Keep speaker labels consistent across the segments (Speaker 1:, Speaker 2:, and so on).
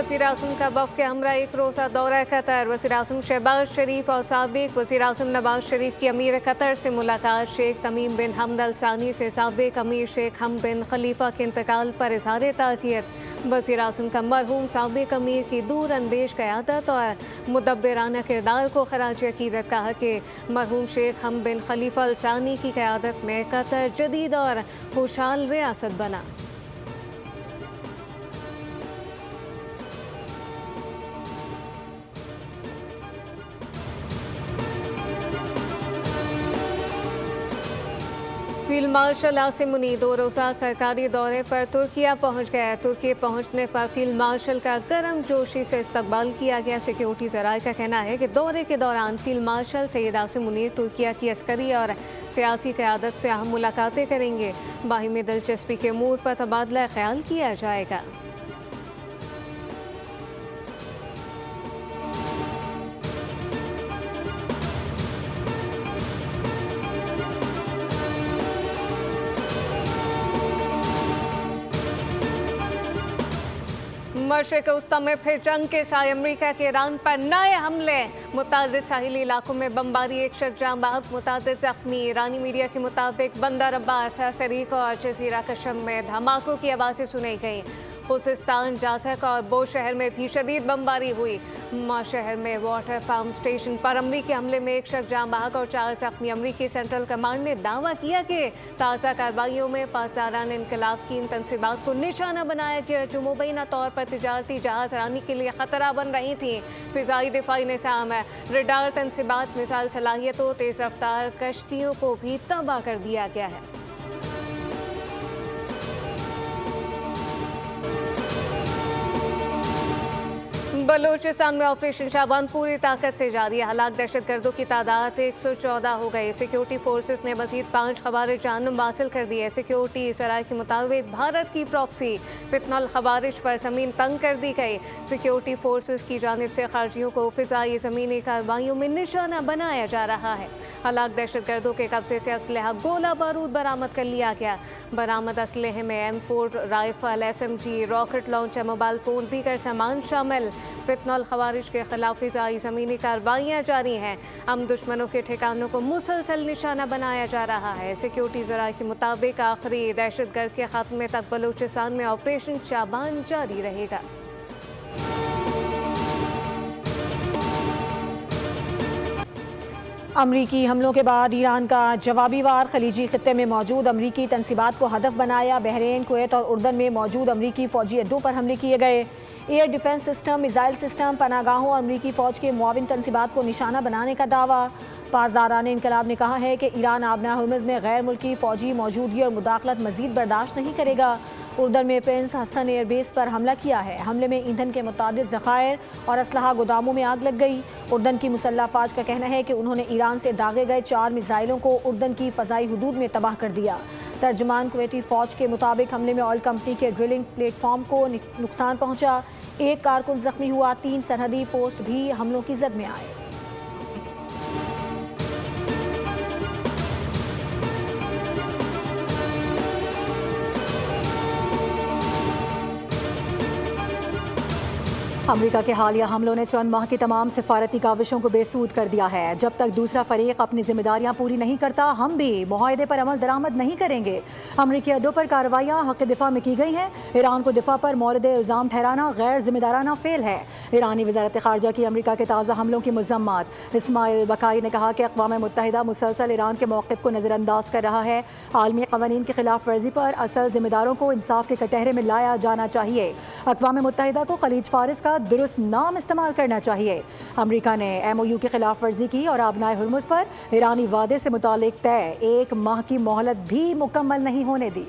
Speaker 1: वज़ीर-ए-आज़म का वफ़द के हमरा एक रोज़ा दौरा कतर। वज़ीर-ए-आज़म शहबाज शरीफ और साबिक़ वज़ीर-ए-आज़म नवाज शरीफ की अमीर कतर से मुलाकात। शेख तमीम बिन हमद अल सानी से साबिक़ अमीर शेख हम बिन खलीफा के इंतकाल पर इज़हार ताज़ियत। वज़ीर-ए-आज़म का मरहूम साबिक़ अमीर की दूर अंदेश क़यादत और मुदब्बिराना किरदार को ख़राज अक़ीदत कहा कि मरहूम शेख हम बिन खलीफा अल सानी की क़यादत में कतर जदीद और खुशहाल रियासत बना। फील्ड मार्शल आसिम मुनीर 2 रोज़ा सरकारी दौरे पर तुर्किया पहुंच गया। तुर्की पहुंचने पर फील्ड मार्शल का गर्म जोशी से इस्तकबाल किया गया। सिक्योरिटी ज़राए का कहना है कि दौरे के दौरान फील्ड मार्शल सैयद आसिम मुनीर तुर्किया की अस्करी और सियासी क़यादत से अहम मुलाकातें करेंगे। बाहिमी दिलचस्पी के अमूर पर तबादला ख्याल किया जाएगा। मशरिक़ वस्ता में फिर जंग के साए अमरीका के ईरान पर नए हमले। मुतादिद साहिली इलाकों में बमबारी, एक शख्स जाँ बहक, मुतादिद जख्मी। ईरानी मीडिया के मुताबिक बंदर अब्बास, सरीक और जजीरा कशम में धमाकों की आवाज़ें सुनी गई। खुजिस्तान, जाज़क और बो शहर में भी शदीद बमबारी हुई। मा शहर में वाटर पम्प स्टेशन पर अमरीकी हमले में एक शख्स जाँ बहक और 4 जख्मी। अमरीकी सेंट्रल कमांड ने दावा किया कि ताज़ा कार्रवाइयों में पासदारान इनकलाब की इन तनसीबात को निशाना बनाया गया जो मुबैना तौर पर तिजारती जहाज रानी के लिए ख़तरा बन रही थी। फ़िज़ाई दिफाई निज़ाम है, रडार तनसीबात, मिसाइल सलाहियतों, तेज़ रफ्तार कश्तियों को भी तबाह कर दिया गया है। बलूचिस्तान में ऑपरेशन शाबान पूरी ताकत से जारी है। हलाक दहशतगर्दों की तादाद 114 हो गई। सिक्योरिटी फोर्सेस ने मजीद 5 खवारिज जानम हासिल कर दी है। सिक्योरिटी सराय के मुताबिक भारत की प्रॉक्सी फितनल खवारिज पर ज़मीन तंग कर दी गई। सिक्योरिटी फोर्सेस की जानिब से खारजियों को फ़िज़ाई ज़मीनी कार्रवाइयों में निशाना बनाया जा रहा है। हलाक दहशतगर्दों के कब्जे से असलहा गोला बारूद बरामद कर लिया गया। बरामद असलहे में M4 rifle, SMG, rocket launcher, mobile phone, दीगर सामान शामिल। फितनल खवारिज के खिलाफ फ़िज़ाई ज़मीनी कार्रवाइयाँ जारी हैं। हम दुश्मनों के ठिकानों को मुसलसल निशाना बनाया जा रहा है। सिक्योरिटी ज़राए के मुताबिक आखिरी दहशतगर्द के खात्मे तक बलूचिस्तान में ऑपरेशन शाबान जारी रहेगा।
Speaker 2: अमरीकी हमलों के बाद ईरान का जवाबी वार। खलीजी खित्ते में मौजूद अमरीकी तनसीबात को हदफ बनाया। बहरीन, कुवैत और उर्दन में मौजूद अमरीकी फ़ौजी अड्डों पर हमले किए गए। Air defence system, missile system, पनागाहों और अमरीकी फ़ौज के मुआविन तनसीबात को निशाना बनाने का दावा। पासदारान इनकलाब ने कहा है कि ईरान आबना हुर्मुज़ में गैर मुल्की फ़ौजी मौजूदगी और मुदाखलत मज़ीद बर्दाश्त नहीं करेगा। उर्दन में प्रिंस हसन एयरबेस पर हमला किया है। हमले में ईंधन के मुतादिद ज़खायर और असलहा गोदामों में आग लग गई। उर्दन की मुसल्लह फ़ौज का कहना है कि उन्होंने ईरान से दागे गए 4 मिसाइलों को उर्दन की फ़ज़ाई हुदूद में तबाह कर दिया। तर्जुमान कुवैती फ़ौज के मुताबिक हमले में ऑयल कंपनी के ड्रिलिंग प्लेटफॉर्म को नुकसान पहुँचा। 1 कारकुन जख्मी हुआ। 3 सरहदी पोस्ट भी हमलों की जद में आए।
Speaker 3: अमेरिका के हालिया हमलों ने चंद माह की तमाम सिफारती काविशों को बेसूद कर दिया है। जब तक दूसरा फरीक अपनी जिम्मेदारियां पूरी नहीं करता, हम भी मुआहदे पर अमल दरामद नहीं करेंगे। अमरीकी अड्डों पर कार्रवाइयां हक दिफा में की गई हैं। ईरान को दिफा पर मौरद इल्ज़ाम ठहराना गैर जिम्मेदाराना फेल है। ईरानी वज़ारत ख़ारजा की अमरीका के ताज़ा हमलों की मज़म्मत। इस्माइल बकाई ने कहा कि अक़वाम मुत्तहिदा मुसलसल ईरान के मौक़िफ़ को नज़रअंदाज कर रहा है। आलमी क़वानीन की खिलाफ वर्जी पर असल जिम्मेदारों को इंसाफ के कटहरे में लाया जाना चाहिए। अक़वाम मुत्तहिदा को खलीज फारिस का दुरुस्त नाम इस्तेमाल करना चाहिए। अमरीका ने MOU की खिलाफ वर्जी की और आबनाए हुर्मुज़ पर ईरानी वादे से मुतालिक तय 1 माह की मोहलत भी मुकम्मल नहीं होने दी।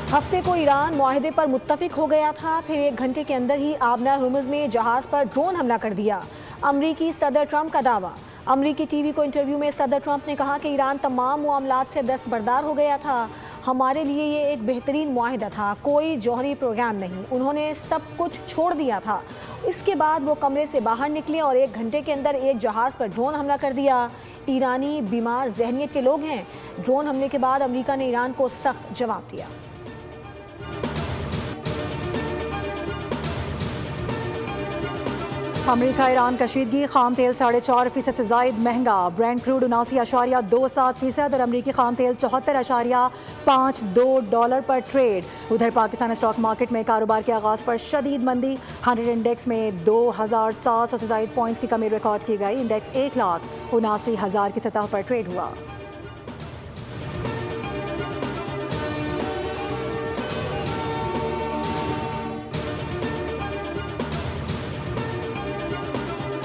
Speaker 2: हफ्ते को ईरान मुआहदे पर मुत्तफिक हो गया था, फिर 1 घंटे के अंदर ही आबनाए हुर्मुज़ में जहाज़ पर ड्रोन हमला कर दिया। अमरीकी सदर ट्रंप का दावा। अमरीकी टीवी को इंटरव्यू में सदर ट्रंप ने कहा कि ईरान तमाम मामलात से दस्तबरदार हो गया था। हमारे लिए ये एक बेहतरीन मुआहिदा था, कोई जौहरी प्रोग्राम नहीं। उन्होंने सब कुछ छोड़ दिया था इसके बाद वो कमरे से बाहर निकले और 1 घंटे के अंदर एक जहाज़ पर ड्रोन हमला कर दिया। ईरानी बीमार जहनियत के लोग हैं। ड्रोन हमले के बाद अमेरिका ने ईरान को सख्त जवाब दिया।
Speaker 3: अमेरिका ईरान कशीदगी, खाम तेल 4.5% से जायद महंगा। ब्रेंट क्रूड 79.27% और अमेरिकी खाम तेल 74.52 डॉलर पर ट्रेड। उधर पाकिस्तान स्टॉक मार्केट में कारोबार के आगाज पर शदीद मंदी। 100 इंडेक्स में 2700 से जायद पॉइंट्स की कमी रिकॉर्ड की गई। इंडेक्स 1,79,000 की सतह पर ट्रेड हुआ।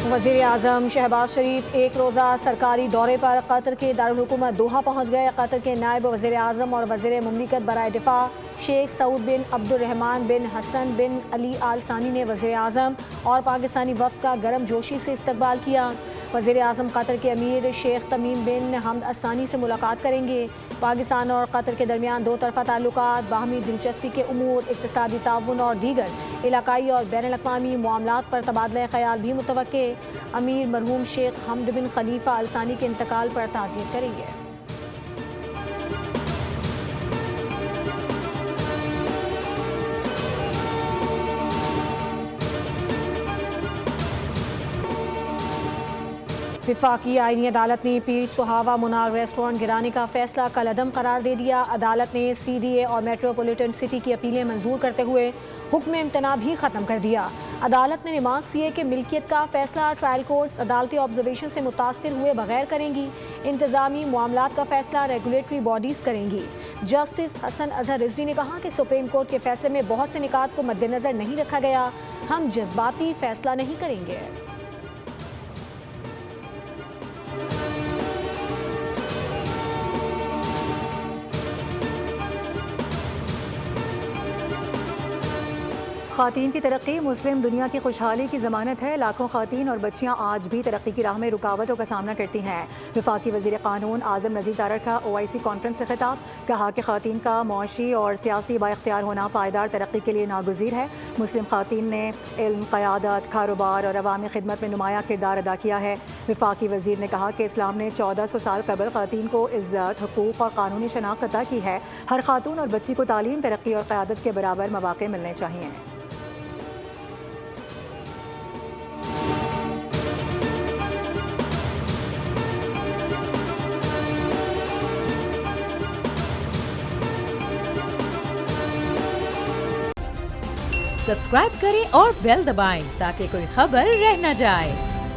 Speaker 2: वज़ीर आज़म शहबाज शरीफ एक रोज़ा सरकारी दौरे पर कतर के दारुल हुकूमत दोहा पहुँच गए। कतर के नायब वज़ीर आज़म और वज़ीर मुमलिकत बराए दिफा शेख सऊद बिन अब्दुर्रहमान बिन हसन बिन अली आल सानी ने वज़ीर आज़म और पाकिस्तानी वफ़द का गर्म जोशी से इस्तकबाल किया। वज़ीर आज़म कतर के अमीर शेख तमीम बिन हमद असानी से मुलाकात करेंगे। पाकिस्तान और कतर के दरमियान दो तरफ़ा ताल्लुकात, बाहमी दिलचस्पी के उमूर, इक़्तिसादी ताउन और दीगर इलाकाई और बैनुल-अक़वामी मामलात पर तबादला ख़याल भी मुतवक्के। अमीर मरहूम शेख हमद बिन खलीफा अल सानी के इंतकाल पर ताज़ियत करेंगे। वफाकी आईनी अदालत ने पीर सुहावा मुनार रेस्टोरेंट गिराने का फैसला कल अदम करार दे दिया। अदालत ने CDA और मेट्रोपॉलिटन सिटी की अपीलें मंजूर करते हुए हुक्म इम्तना भी ख़त्म कर दिया। अदालत ने रिमार्क्स किए कि मिल्कियत का फैसला ट्रायल कोर्ट्स अदालती ऑब्जर्वेशन से मुतासिर हुए बगैर करेंगी। इंतजामी मामलात का फैसला रेगुलेटरी बॉडीज़ करेंगी। जस्टिस हसन अजहर रिजवी ने कहा कि सुप्रीम कोर्ट के फैसले में बहुत से निकात को मद्देनजर नहीं रखा गया। हम जज्बाती फैसला नहीं करेंगे।
Speaker 3: ख़ातीन की तरक्की मुस्लिम दुनिया की खुशहाली की ज़मानत है। लाखों ख़ातीन और बच्चियाँ आज भी तरक्की की राह में रुकावटों का सामना करती हैं। वफाकी वज़ीर क़ानून आज़म नज़ीर तारड़ का OIC कॉन्फ्रेंस से खिताब, कहा कि ख़ातीन का मुआशी और सियासी बाइख्तियार होना पायदार तरक्की के लिए नागुज़ीर है। मुस्लिम ख़ातीन ने इल्म, क़यादत, कारोबार और अवामी खिदमत में नुमायाँ किरदार अदा किया है। वफाकी वज़ीर ने कहा कि इस्लाम ने 1400 साल कबल ख़ातीन को इज़्ज़त, हुकूक़ और क़ानूनी शनाख्त अता की है। हर खातून और बच्ची को तालीम, तरक्की और क़यादत के बराबर मौक़े मिलने चाहिए।
Speaker 4: सब्सक्राइब करें और बेल दबाएं ताकि कोई खबर रह न जाए।